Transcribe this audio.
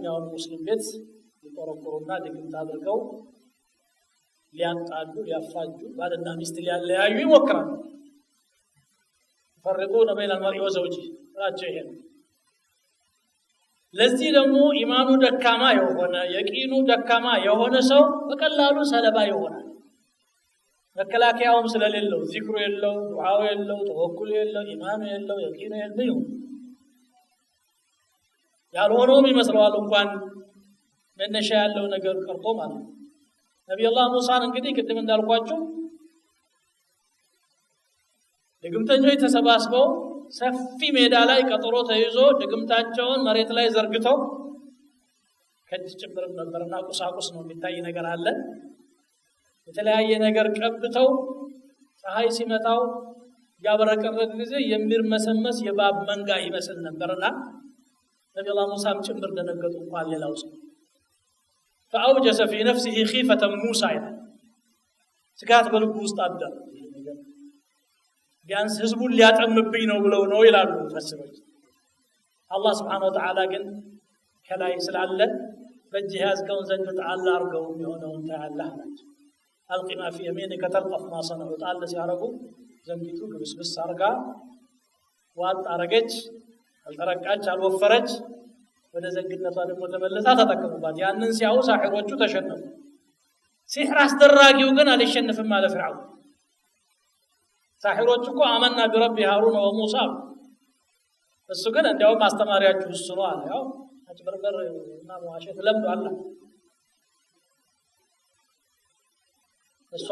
ማንኛውም ሙስሊም ቤት ሊቆረቆሩና ድግምት አድርገው ሊያጣሉ ሊያፋጁ ባልና ሚስት ሊያለያዩ ይሞክራሉ فرقون بين المرء وزوجه راجعين ለዚህ ደግሞ ኢማኑ ደካማ የሆነ የቂኑ ደካማ የሆነ ሰው በቀላሉ ሰለባ ይሆናል መከላከያውም ስለሌለው ዚክሩ የለው ዱዓው የለው ተወኩል የለው ኢማኑ የለው የቂኑ የለው ያልሆነውም ይመስለዋል እንኳን መነሻ ያለው ነገር ቀርቶ ማለት ነው ነብዩላህ ሙሳን እንግዲህ ቅድም እንዳልኳችሁ ድግምተኞች ተሰባስበው ሰፊ ሜዳ ላይ ቀጠሮ ተይዞ ድግምታቸውን መሬት ላይ ዘርግተው ከእጅ ጭምር ነበርና ቁሳቁስ ነው የሚታይ ነገር አለ የተለያየ ነገር ቀብተው ፀሐይ ሲመታው ያበረቀረቀ ጊዜ የሚርመሰመስ የባብ መንጋ ይመስል ነበርና ነብዩላህ ሙሳም ጭምር ደነገጡ እንኳን ሌላው ሰው فأوجس في نفسه خيفة موسى ስጋት በልቡ ውስጥ አደረ ቢያንስ ህዝቡን ሊያጠምብኝ ነው ብለው ነው ይላሉ ፈስሮች አላህ Subhanahu Wa Ta'ala ግን ከላይ ስላለ በእጅህ ያዝከውን ዘንድ ተዓላ አርገው የሆነውን ተዓላህ ናቸው አልቂማ في يمينك تلقف ما صنعوا ጣል ሲያረጉ ዘንቢቱ ግብስብስ አርጋ ዋጥ አረገች አልተረቃች አልወፈረች ወደ ዘግነቷ ደግሞ ተመለሳ ተጠቀሙባት ያንን ሲያው ሳሒሮቹ ተሸነፉ ሲህር አስደራጊው ግን አልሸነፈም ማለት ፍርዓው ሳሒሮቹ እኮ አመና برب هارون وموسى እሱ ግን እንዲያው ማስተማሪያችሁ እሱ ነው አለ ያው አጭበርበር እና መዋሸት ለምዶ አለ እሱ